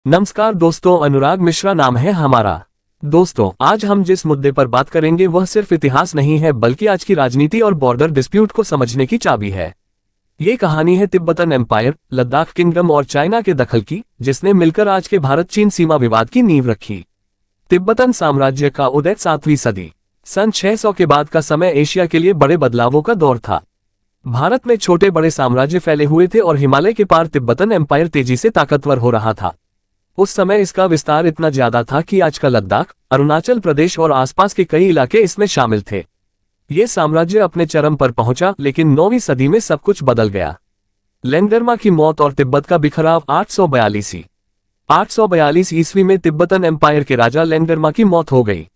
नमस्कार दोस्तों, अनुराग मिश्रा नाम है हमारा। दोस्तों, आज हम जिस मुद्दे पर बात करेंगे वह सिर्फ इतिहास नहीं है बल्कि आज की राजनीति और बॉर्डर डिस्प्यूट को समझने की चाबी है। ये कहानी है तिब्बतन एम्पायर, लद्दाख किंगडम और चाइना के दखल की, जिसने मिलकर आज के भारत चीन सीमा विवाद की नींव रखी। तिब्बतन साम्राज्य का उदय 7वीं सदी सन 600 के बाद का समय एशिया के लिए बड़े बदलावों का दौर था। भारत में छोटे बड़े साम्राज्य फैले हुए थे और हिमालय के पार तिब्बतन एम्पायर तेजी से ताकतवर हो रहा था। उस समय इसका विस्तार इतना ज्यादा था कि आज का लद्दाख, अरुणाचल प्रदेश और आसपास के कई इलाके इसमें शामिल थे। ये साम्राज्य अपने चरम पर पहुंचा, लेकिन 9वीं सदी में सब कुछ बदल गया। लेंगदरमा की मौत और तिब्बत का बिखराव 842 ईस्वी में तिब्बतन एम्पायर के राजा लेंगदरमा की मौत हो गई।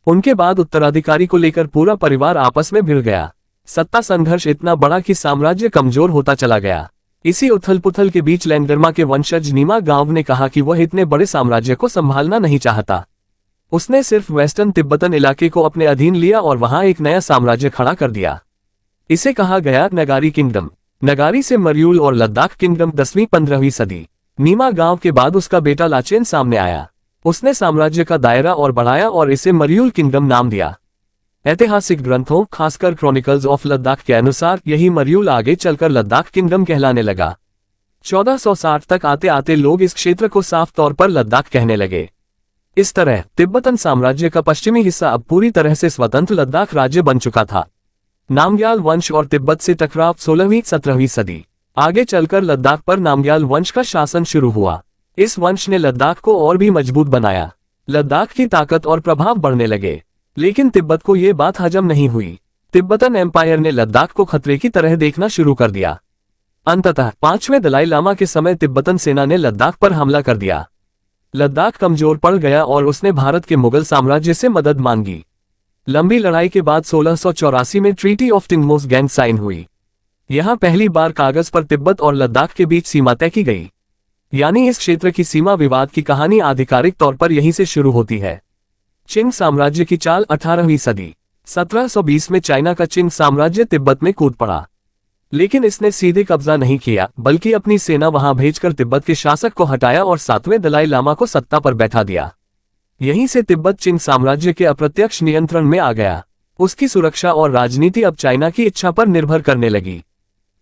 उनके बाद उत्तराधिकारी को लेकर पूरा परिवार आपस में भिड़ गया। सत्ता संघर्ष इतना बड़ा कि साम्राज्य कमजोर होता चला गया। इसी उथल पुथल के बीच लेंगदरमा के वंशज नीमा गांव ने कहा कि वह इतने बड़े साम्राज्य को संभालना नहीं चाहता। उसने सिर्फ वेस्टर्न तिब्बतन इलाके को अपने अधीन लिया और वहां एक नया साम्राज्य खड़ा कर दिया। इसे कहा गया नगारी किंगडम। नगारी से मर्यूल और लद्दाख किंगडम 10वीं-15वीं सदी। नीमा गांव के बाद उसका बेटा लाचेन सामने आया। उसने साम्राज्य का दायरा और बढ़ाया और इसे मर्यूल किंगडम नाम दिया। ऐतिहासिक ग्रंथों, खासकर क्रॉनिकल्स ऑफ लद्दाख के अनुसार यही मर्यूल आगे चलकर लद्दाख किंगडम कहलाने लगा। 1460 तक आते आते लोग इस क्षेत्र को साफ तौर पर लद्दाख कहने लगे। इस तरह तिब्बतन साम्राज्य का पश्चिमी हिस्सा अब पूरी तरह से स्वतंत्र लद्दाख राज्य बन चुका था। नामग्याल वंश और तिब्बत से टकराव 16वीं-17वीं सदी। आगे चलकर लद्दाख पर नामग्याल वंश का शासन शुरू हुआ। इस वंश ने लद्दाख को और भी मजबूत बनाया। लद्दाख की ताकत और प्रभाव बढ़ने लगे, लेकिन तिब्बत को यह बात हजम नहीं हुई। तिब्बतन एम्पायर ने लद्दाख को खतरे की तरह देखना शुरू कर दिया। अंततः 5वें दलाई लामा के समय तिब्बतन सेना ने लद्दाख पर हमला कर दिया। लद्दाख कमजोर पड़ गया और उसने भारत के मुगल साम्राज्य से मदद मांगी। लंबी लड़ाई के बाद 1684 में ट्रीटी ऑफ टिंगमोसगैंग साइन हुई। यहां पहली बार कागज पर तिब्बत और लद्दाख के बीच सीमा तय की गई। यानी इस क्षेत्र की सीमा विवाद की कहानी आधिकारिक तौर पर यहीं से शुरू होती है। चिंग साम्राज्य की चाल 18वीं सदी। 1720 में चाइना का चिंग साम्राज्य तिब्बत में कूद पड़ा, लेकिन इसने सीधे कब्जा नहीं किया बल्कि अपनी सेना वहां भेजकर तिब्बत के शासक को हटाया और 7वें दलाई लामा को सत्ता पर बैठा दिया। यहीं से तिब्बत चिंग साम्राज्य के अप्रत्यक्ष नियंत्रण में आ गया। उसकी सुरक्षा और राजनीति अब चाइना की इच्छा पर निर्भर करने लगी।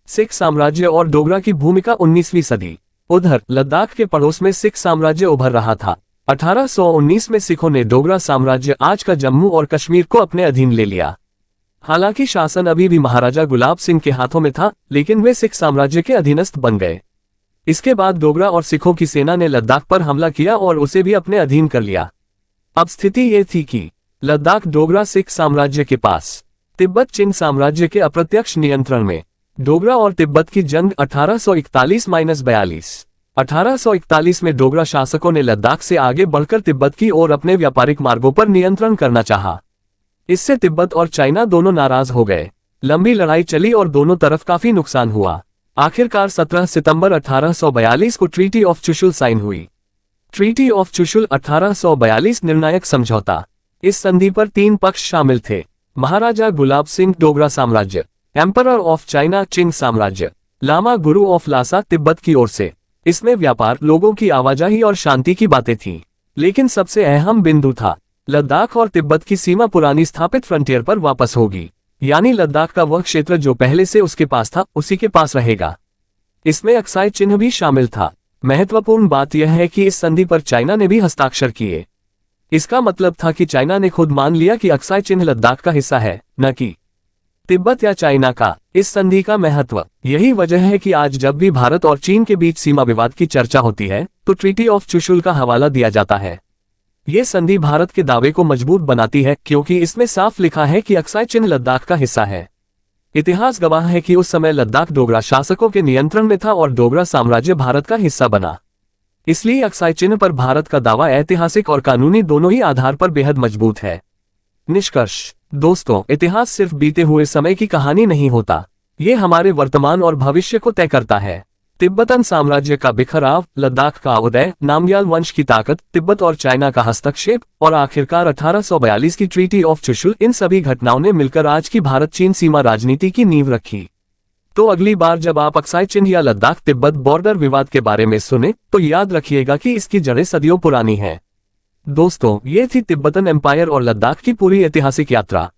सिख साम्राज्य और डोगरा की भूमिका 19वीं सदी। उधर लद्दाख के पड़ोस में सिख साम्राज्य उभर रहा था। 1819 में सिखों ने डोगरा साम्राज्य, आज का जम्मू और कश्मीर को अपने अधीन ले लिया। हालांकि शासन अभी भी महाराजा गुलाब सिंह के हाथों में था, लेकिन वे सिख साम्राज्य के अधीनस्थ बन गए। इसके बाद डोगरा और सिखों की सेना ने लद्दाख पर हमला किया और उसे भी अपने अधीन कर लिया। अब स्थिति ये थी कि लद्दाख डोगरा सिख साम्राज्य के पास, तिब्बत चिंग साम्राज्य के अप्रत्यक्ष नियंत्रण में। डोगरा और तिब्बत की जंग 1841-42। 1841 में डोगरा शासकों ने लद्दाख से आगे बढ़कर तिब्बत की ओर अपने व्यापारिक मार्गों पर नियंत्रण करना चाहा। इससे तिब्बत और चाइना दोनों नाराज हो गए। लंबी लड़ाई चली और दोनों तरफ काफी नुकसान हुआ। आखिरकार 17 सितंबर 1842 को ट्रीटी ऑफ चुशुल साइन हुई। ट्रीटी ऑफ चुशुल 1842 निर्णायक समझौता। इस संधि पर 3 पक्ष शामिल थे: महाराजा गुलाब सिंह डोगरा साम्राज्य, एम्परर ऑफ चाइना चिंग साम्राज्य, लामा गुरु ऑफ लासा तिब्बत की ओर से। इसमें व्यापार, लोगों की आवाजाही और शांति की बातें थीं। लेकिन सबसे अहम बिंदु था, लद्दाख और तिब्बत की सीमा पुरानी स्थापित फ्रंटियर पर वापस होगी। यानी लद्दाख का वह क्षेत्र जो पहले से उसके पास था, उसी के पास रहेगा। इसमें अक्साई चिन्ह भी शामिल था। महत्वपूर्ण बात यह है कि इस संधि पर चाइना ने भी हस्ताक्षर किए। इसका मतलब था कि चाइना ने खुद मान लिया कि अक्साई चिन्ह लद्दाख का हिस्सा है, न कि तिब्बत या चाइना का। इस संधि का महत्व यही वजह है कि आज जब भी भारत और चीन के बीच सीमा विवाद की चर्चा होती है तो ट्रीटी ऑफ चुशुल का हवाला दिया जाता है। ये संधि भारत के दावे को मजबूत बनाती है, क्योंकि इसमें साफ लिखा है कि अक्साई चिन्ह लद्दाख का हिस्सा है। इतिहास गवाह है कि उस समय लद्दाख डोगरा शासकों के नियंत्रण में था और डोगरा साम्राज्य भारत का हिस्सा बना। इसलिए अक्साई चिन्ह पर भारत का दावा ऐतिहासिक और कानूनी दोनों ही आधार पर बेहद मजबूत है। निष्कर्ष दोस्तों, इतिहास सिर्फ बीते हुए समय की कहानी नहीं होता, ये हमारे वर्तमान और भविष्य को तय करता है। तिब्बतन साम्राज्य का बिखराव, लद्दाख का उदय, नामग्याल वंश की ताकत, तिब्बत और चाइना का हस्तक्षेप और आखिरकार 1842 की ट्रीटी ऑफ चुशुल, इन सभी घटनाओं ने मिलकर आज की भारत चीन सीमा राजनीति की नींव रखी। तो अगली बार जब आप अक्साई चिन या लद्दाख तिब्बत बॉर्डर विवाद के बारे में सुने तो याद रखिएगा कि इसकी जड़ें सदियों पुरानी हैं। दोस्तों, ये थी तिब्बतन एम्पायर और लद्दाख की पूरी ऐतिहासिक यात्रा।